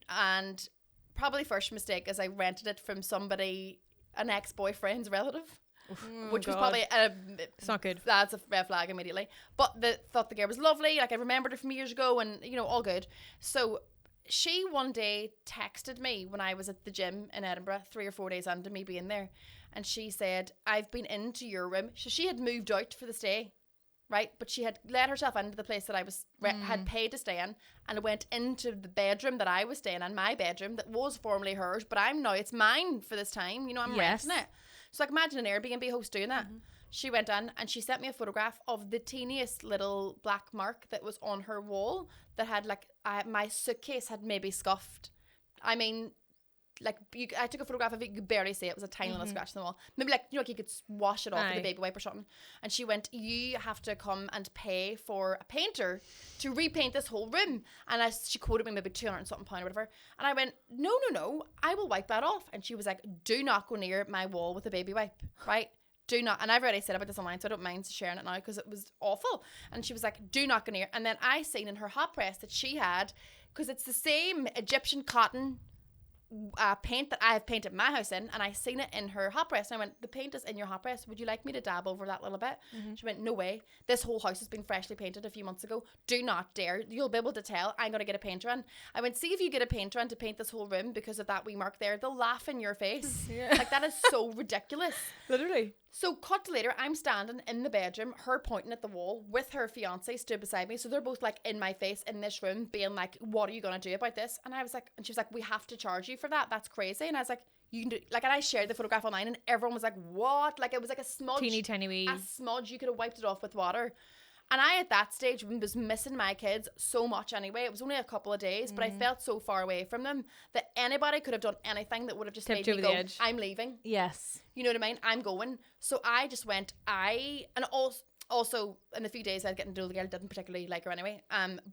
and probably first mistake is I rented it from an ex-boyfriend's relative, which was probably it's not good. That's a red flag immediately. But thought the girl was lovely, like I remembered her from years ago, and all good. So she one day texted me when I was at the gym in Edinburgh 3 or 4 days into me being there, and she said, I've been into your room. So she had moved out for the stay. Right, but she had let herself into the place that I was had paid to stay in, and went into the bedroom that I was staying in, my bedroom that was formerly hers, but it's mine for this time. I'm renting it. So like imagine an Airbnb host doing that. She went in and she sent me a photograph of the teeniest little black mark that was on her wall that had like my suitcase had maybe scuffed. I mean, like I took a photograph of it, you could barely see it. It was a tiny little scratch on the wall. Maybe like you could wash it off with a baby wipe or something. And she went, you have to come and pay for a painter to repaint this whole room. And she quoted me maybe 200 and something pound or whatever. And I went, no, I will wipe that off. And she was like, do not go near my wall with a baby wipe, right? Do not. And I've already said about this online, so I don't mind sharing it now because it was awful. And she was like, do not go near. And then I seen in her hot press that she had, because it's the same Egyptian cotton paint that I have painted my house in, and I seen it in her hot press, and I went, the paint is in your hot press, would you like me to dab over that little bit? She went, no way, this whole house has been freshly painted a few months ago, do not dare, you'll be able to tell, I'm going to get a painter in. I went, see if you get a painter in to paint this whole room because of that wee mark there, they'll laugh in your face. Like that is so ridiculous. Literally. So cut to later, I'm standing in the bedroom, her pointing at the wall with her fiance stood beside me. So they're both like in my face in this room being like, what are you going to do about this? And I was like, and she was like, we have to charge you for that. That's crazy. And I was like, you can do, like, and I shared the photograph online and everyone was like, what? Like it was like a smudge. Teeny tiny wee. A smudge. You could have wiped it off with water. And I, at that stage, was missing my kids so much anyway. It was only a couple of days, but I felt so far away from them that anybody could have done anything that would have just Tipped made over me the go, edge. I'm leaving. Yes. You know what I mean? I'm going. So I just went, also in the few days I'd get into the girl, didn't particularly like her anyway.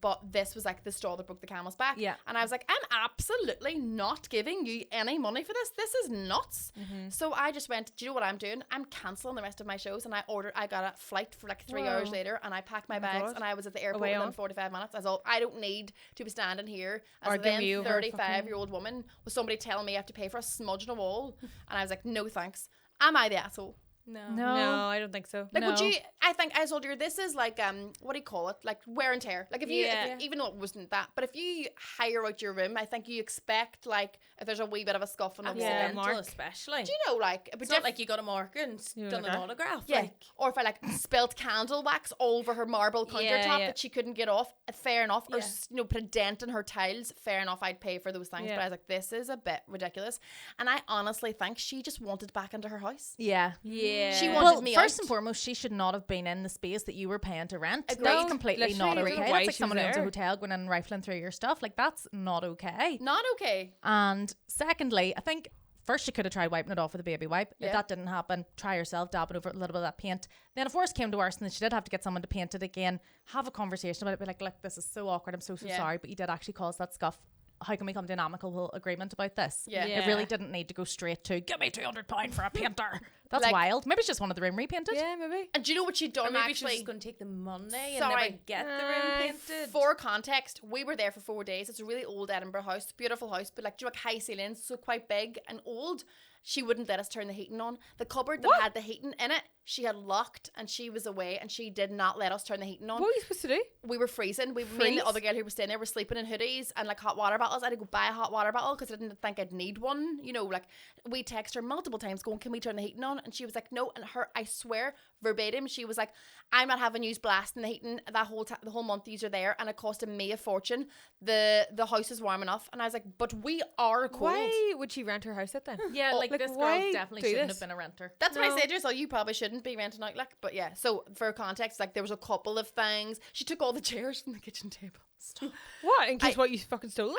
But this was like the straw that broke the camel's back. Yeah. And I was like, I'm absolutely not giving you any money for this. This is nuts. So I just went, do you know what I'm doing? I'm cancelling the rest of my shows. And I got a flight for like 3 hours later, and I packed my bags and I was at the airport Away within on. 45 minutes. I thought, I don't need to be standing here as a Arguing then you over 35-year-old woman with somebody telling me I have to pay for a smudge on a wall. And I was like, no thanks. Am I the asshole? No. No, I don't think so. Like, would No. you? I think I told you this is like what do you call it? Like wear and tear. Like if you, even though it wasn't that, but if you hire out your room, I think you expect like if there's a wee bit of a scuff on the wall. Accidental, mark. especially. Do you know like? It's not like you got a marker and done an autograph. yeah, Like, or if I like spilt candle wax all over her marble countertop Yeah. that she couldn't get off, fair enough. Or Yeah. put a dent in her tiles, fair enough. I'd pay for those things. Yeah. But I was like, this is a bit ridiculous, and I honestly think she just wanted back into her house. Yeah. yeah. She Well, wanted me first out. and foremost, she should not have been in the space that you were paying to rent. Agreed. That's completely Literally, not I don't okay. know That's why like she someone who was owns a there. hotel going in and rifling through your stuff. Like, that's not okay. Not okay. And secondly, I think first she could have tried wiping it off with a baby wipe. Yeah. If that didn't happen, try yourself dabbing over a little bit of that paint. Then if worse came to worse and she did have to get someone to paint it again, have a conversation about it. Be like, look, this is so awkward. I'm so Yeah. sorry, but you did actually cause that scuff. How can we come to an amicable agreement about this? Yeah. It really didn't need to go straight to, give me £200 for a painter. That's Like- wild. Maybe it's just wanted the room repainted. Yeah, maybe. And do you know what she'd Or done maybe she's actually? just going to take the money and Sorry. never get the room painted. For context, we were there for 4 days. It's a really old Edinburgh house, beautiful house, but like, do you know, like high ceilings, so quite big and old. She wouldn't let us turn the heating on. The cupboard that had the heating in it, she had locked and she was away and she did not let us turn the heating on. What are you supposed to do? We were freezing. Me and the other girl who was staying there were sleeping in hoodies and like hot water bottles. I had to go buy a hot water bottle because I didn't think I'd need one. You know, like we text her multiple times going, can we turn the heating on? And she was like, no. And I swear verbatim, she was like, I'm not having you blasting the heating that the whole month these are there, and it costed me a fortune. The house is warm enough. And I was like, but we are cold. Why would she rent her house out then? Yeah, like like, this girl why definitely do shouldn't this? have been a renter. That's what I said to her. So you probably shouldn't be renting out, like. But yeah, so for context, like there was a couple of things. She took all the chairs from the kitchen table. Stop. What? In case what you fucking stole them?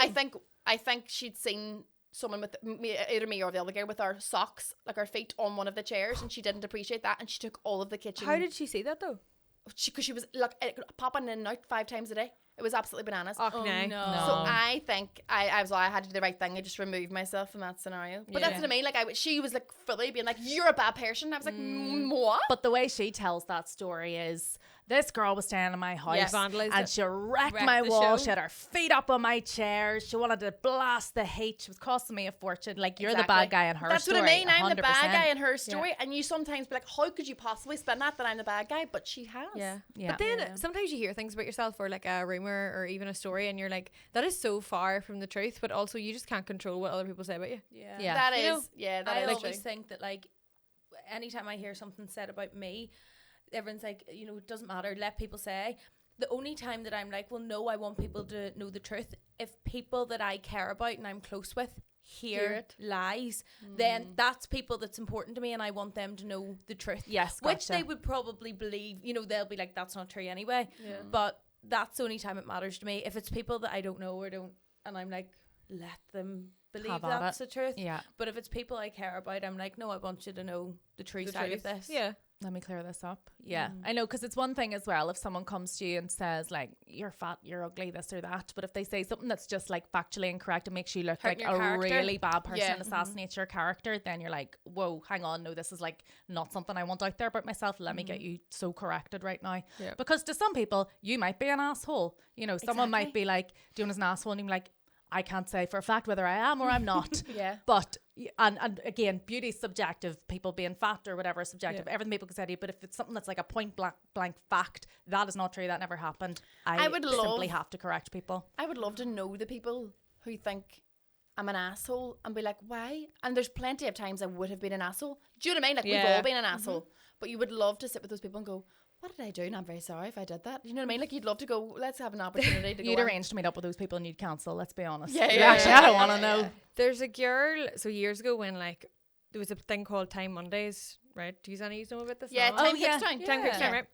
I think she'd seen someone with either me or the other girl with our socks, like our feet on one of the chairs, and she didn't appreciate that, and she took all of the kitchen. How did she see that though? Because she was like popping in and out 5 times a day. It was absolutely bananas. Oh, Oh, no. no. So I think I had to do the right thing. I just removed myself from that scenario. But that's what I mean. Like she was like fully being like, "You're a bad person." I was like, "What?" But the way she tells that story is, this girl was staying in my house vandalised and it. she wrecked Wrecked my the wall. show. She had her feet up on my chairs. She wanted to blast the heat. She was costing me a fortune. Like, you're the bad guy in her That's story. what I mean. I'm the bad 100%. guy in her story, and you sometimes be like, "How could you possibly spin that I'm the bad guy?" But she has. Yeah. Yeah. But then sometimes you hear things about yourself or like a rumor or even a story and you're like, that is so far from the truth, but also you just can't control what other people say about you. Yeah. Yeah. That You know, is. Yeah. That I is always true. think that, like, anytime I hear something said about me, everyone's like, you know, it doesn't matter, let people say. The only time that I'm like, well, no, I want people to know the truth, if people that I care about and I'm close with hear it. lies, then that's people that's important to me and I want them to know the truth. Yes, Which gotcha. they would probably believe, you know, they'll be like, that's not true anyway. But that's the only time it matters to me. If it's people that I don't know or don't, and I'm like, let them believe Have at that's it. the truth. Yeah. But if it's people I care about, I'm like, no, I want you to know the true side of this. Yeah. Let me clear this up. Yeah, I know, because it's one thing as well if someone comes to you and says like, you're fat, you're ugly, this or that, but if they say something that's just like factually incorrect and makes you look Hurting like your a character. really bad person Yeah. and assassinates your character, then you're like, whoa, hang on, no, this is like not something I want out there about myself. Let me get you so corrected right now. Yeah. Because to some people, you might be an asshole. You know, someone might Exactly. be like, Diona's an asshole, and you're like, I can't say for a fact whether I am or I'm not. Yeah. But and again, beauty's subjective. People being fat or whatever is subjective. Everything people can say to you. But if it's something that's like a point blank fact, that is not true. That never happened. I would simply love- have to correct people. I would love to know the people who think I'm an asshole and be like, why? And there's plenty of times I would have been an asshole. Do you know what I mean? Like, we've Yeah. all been an asshole. But you would love to sit with those people and go, what did I do? And I'm very sorry if I did that. You know what I mean? Like, you'd love to go, let's have an opportunity to go. You'd on. arrange to meet up with those people and you'd cancel. Let's be honest. Yeah, You yeah, actually, yeah, I don't yeah, want to yeah, know. yeah. There's a girl, so years ago when like there was a thing called Time Mondays, right? Do you know about this? Yeah, No? Time yeah. Quickstown. Time Quickstown, right?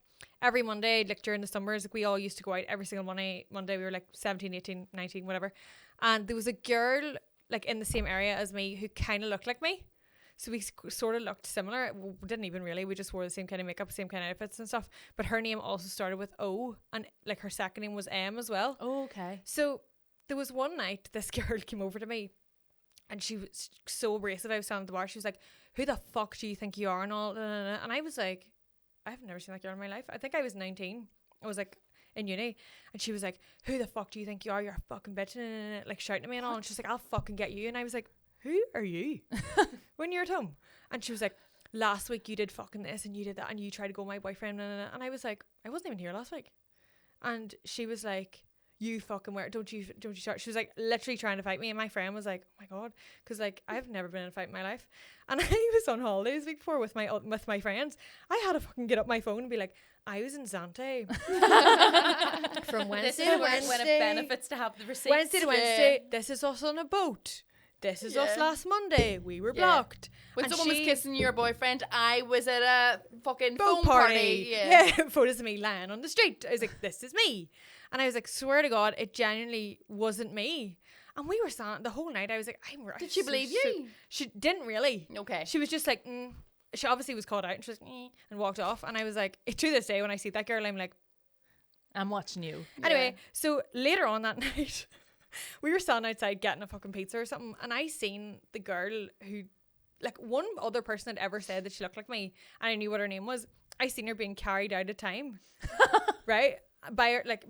every Monday, like during the summers, like we all used to go out every single Monday. We were like 17, 18, 19, whatever. And there was a girl like in the same area as me who kind of looked like me. So we sort of looked similar. We didn't even really. We just wore the same kind of makeup, same kind of outfits and stuff. But her name also started with O, and like her second name was M as well. Oh, okay. So there was one night this girl came over to me, and she was so abrasive. I was standing at the bar. She was like, "Who the fuck do you think you are?" And all. And I was like, "I've never seen that girl in my life." I think I was 19. I was like in uni, and she was like, "Who the fuck do you think you are? You're a fucking bitch!" And like shouting at me and all. And she's like, "I'll fucking get you." And I was like, "Who are you?" When you're at home. And she was like, "Last week you did fucking this and you did that and you tried to go my boyfriend." And I was like, "I wasn't even here last week." And she was like, "You fucking wear, don't you start." She was like literally trying to fight me, and my friend was like, "Oh my god," because like I've never been in a fight in my life. And I was on holidays week before with my friends. I had to fucking get up my phone and be like, "I was in Zante from Wednesday to when Wednesday. it benefits to have the receipts. Wednesday to Wednesday. This is us on a boat. This is us last Monday. We were blocked." When And someone was she- kissing your boyfriend, I was at a fucking boat phone party. Yeah. Photos of me lying on the street. I was like, "This is me." And I was like, swear to God, it genuinely wasn't me. And we were standing the whole night. I was like, Did she believe you? She didn't really. Okay. She was just like, she obviously was called out, and she was like, and walked off. And I was like, to this day, when I see that girl, I'm like, I'm watching you. anyway. So later on that night, we were standing outside getting a fucking pizza or something, and I seen the girl who, like, one other person had ever said that she looked like me, and I knew what her name was. I seen her being carried out of time, right, by her, like,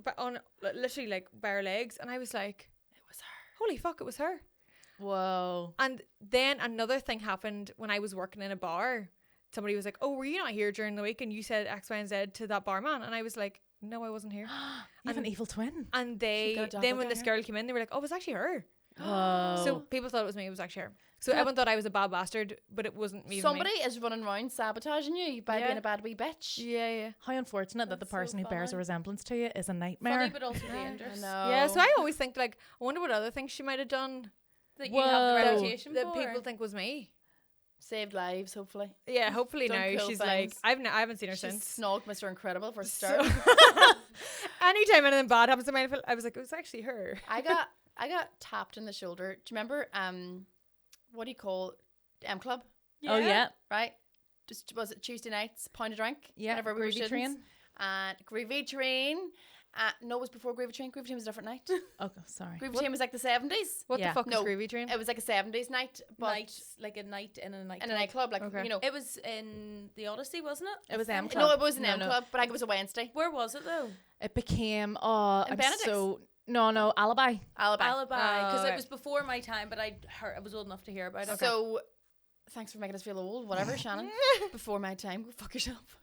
literally like by her legs, and I was like, it was her. Holy fuck, it was her. Whoa. And then another thing happened when I was working in a bar. Somebody was like, "Oh, were you not here during the week?" And you said X, Y, and Z to that barman, and I was like, "No, I wasn't here." You have an evil twin. And She got a then when this doppelganger. girl came in, they were like, "Oh, it was actually her." Whoa. So people thought it was me. It was actually her. So everyone thought I was a bad bastard, but it wasn't me. Somebody is running around sabotaging you by Yeah. being a bad wee bitch. Yeah. how unfortunate that the That's so person who bears a funny. resemblance to you is a nightmare. Funny, but also I dangerous. know. Yeah. So I always think like, I wonder what other things she might have done That you have the Whoa. reputation that for. people think was me. Saved lives, hopefully. Yeah. Hopefully Done now cool she's things. like, I haven't seen her She's since. snogged Mr. Incredible for a So- start. Anytime anything bad happens to me, I was like, it was actually her. I got tapped in the shoulder. Do you remember what do you call M Club? Oh yeah. Right? Just was it Tuesday nights, pound a drink? Yeah. Whenever we were Groovy students. Train. And Groovy Train. No, it was before Groovy Train. Groovy Train was a different night. Oh, sorry. Groovy Train was like the 70s. What Yeah. the fuck No. is Groovy Train? It was like a 70s night, but Like a night in a nightclub. in a nightclub, like Okay. you know. It was in the Odyssey, wasn't it? It was M No, Club. it was an No, M no. Club, but I think it was a Wednesday. Where was it though? It became In I'm Benedict's? so no Alibi. Alibi. Alibi, because right. it was before my time, but I was old enough to hear about it. So, thanks for making us feel old. Whatever, Shannon. Before my time, go fuck yourself.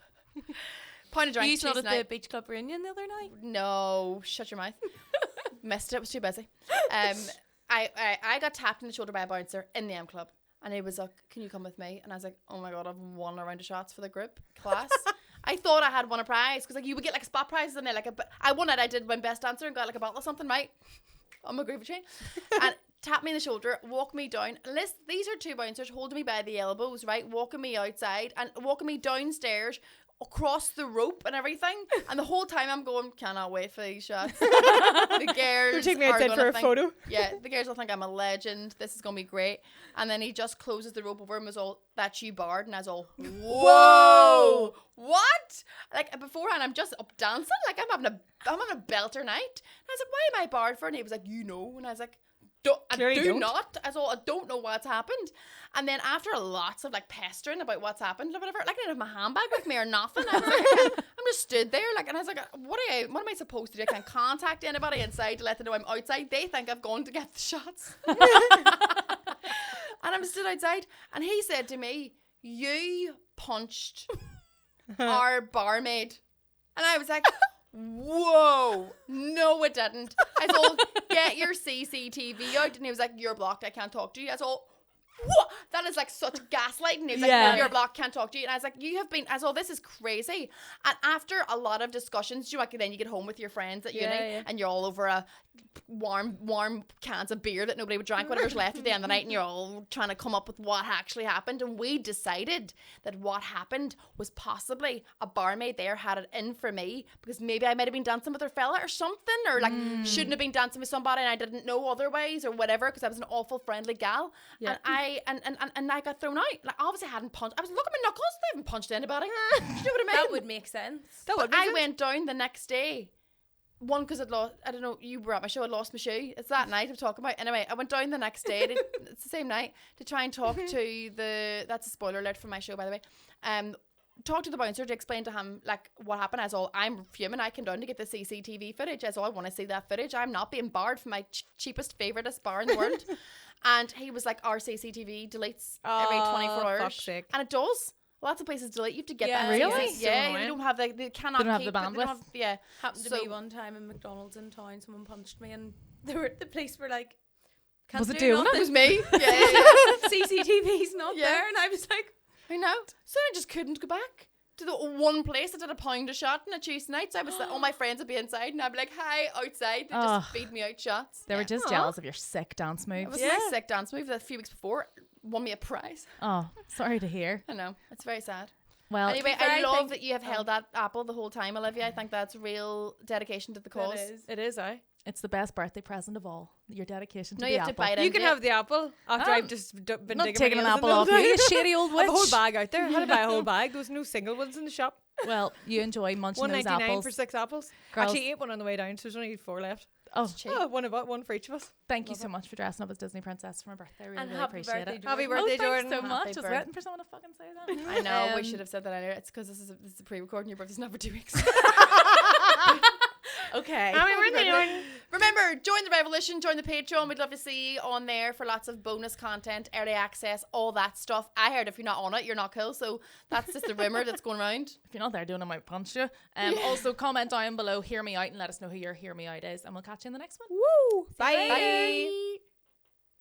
Pound a drink. you saw Tuesday at the night. beach club reunion the other night. No, shut your mouth. Missed it. Was too busy. I got tapped in the shoulder by a bouncer in the M Club, and he was like, "Can you come with me?" And I was like, "Oh my god, I've won a round of shots for the group class." I thought I had won a prize because like you would get like spot prizes and like I won it. I did win best dancer and got like a bottle of something, right? On my Groovy Train, and tapped me in the shoulder, walk me down. And these are two bouncers holding me by the elbows, right, walking me outside and walking me downstairs, across the rope and everything. And the whole time I'm going, cannot wait for these shots. The girls Take me are outside gonna for a think- photo. Yeah, the girls will think I'm a legend. This is gonna be great. And then he just closes the rope over him, was all, "That's you, Bard," and I was all, whoa, what? Like beforehand, I'm just up dancing, like I'm having a belter night. And I was like, "Why am I Bard for?" And he was like, "You know," and I was like, I Clearly do don't. not. As all, I don't know what's happened. And then after lots of like pestering about what's happened or whatever, like I didn't have my handbag with me or nothing. I was like, I'm just stood there like, and I was like, what am I supposed to do? I can't contact anybody inside to let them know I'm outside. They think I've gone to get the shots. And I'm stood outside, and he said to me, "You punched our barmaid," and I was like, whoa, no it didn't. I told, "Get your CCTV out," and he was like, "You're blocked, I can't talk to you." I told, what? That is like such gaslighting. He was like, Yeah. "No, you're blocked, can't talk to you." And I was like, "You have been," I told, "This is crazy." And after a lot of discussions, you know, like then you get home with your friends at uni Yeah. and you're all over a warm cans of beer that nobody would drink, whatever's left at the end of the night, and you're all trying to come up with what actually happened. And we decided that what happened was possibly a barmaid there had it in for me because maybe I might have been dancing with her fella or something, or like shouldn't have been dancing with somebody and I didn't know otherwise or whatever because I was an awful friendly gal. And I got thrown out. Like obviously I hadn't punched. I was looking at my knuckles. I haven't punched anybody. Do you know what I mean? That would make sense. I went down the next day. One, because I'd lost, I don't know, you were at my show, I lost my shoe. It's that night I'm talking about. Anyway, I went down the next day, it's the same night, to try and talk to that's a spoiler alert for my show, by the way. Talk to the bouncer to explain to him, like, what happened. I'm fuming. I came down to get the CCTV footage. I want to see that footage. I'm not being barred from my cheapest, favouriteest bar in the world. And he was like, our CCTV deletes every 24 hours. Fuck's sake. And it does. Lots of places delete. You have to get Yeah, that. really? CCTV. Yeah, they don't have they cannot They don't have keep the it. They don't bandwidth. have- Happened to So- me one time in McDonald's in town. Someone punched me, and the police were like, "Can't Was it do Diona? It nothing." was me. Yeah. CCTV's not Yeah. there, and I was like, I know. So I just couldn't go back to the one place that did £1 a shot on a Tuesday night. So I was like, all my friends would be inside and I'd be like, hi, outside. They just feed me out shots. They were just jealous of your sick dance It moves. was my sick dance move that a few weeks before won me a prize. Oh, sorry to hear. I know. It's very sad. Well, Anyway, fair, I I love think- that you have held that apple the whole time, Olivia. I think that's real dedication to the cause. It is, I. it's the best birthday present of all. Your dedication to No, the you have to apple. bite it. You can have the apple after I've just been Not digging taking my an nails apple in off all you, day. you shady old I have a whole witch. bag out there. I had to buy a whole bag. There was no single ones in the shop. Well, you enjoy munching those $1.99 apples. for 6 apples. Girls. Actually, ate one on the way down, so there's only 4 left. Oh, Oh, one for each of us. thank you so much for dressing up as Disney princess for my birthday. I really, And really happy appreciate birthday, it. Jordan. Happy Oh, birthday, thanks Jordan. so much. Happy Just birth- waiting for someone to fucking say that. I know. We should have said that earlier. It's because this is a pre-recording. Your birthday's not for 2 weeks. Okay. Happy birthday, Jordan. Remember, join the revolution, join the Patreon. We'd love to see you on there for lots of bonus content, early access, all that stuff. I heard if you're not on it, you're not cool. So that's just the rumor that's going around. If you're not there doing it, I might punch you. Also, comment down below, hear me out, and let us know who your hear me out is. And we'll catch you in the next one. Woo! Bye. Bye.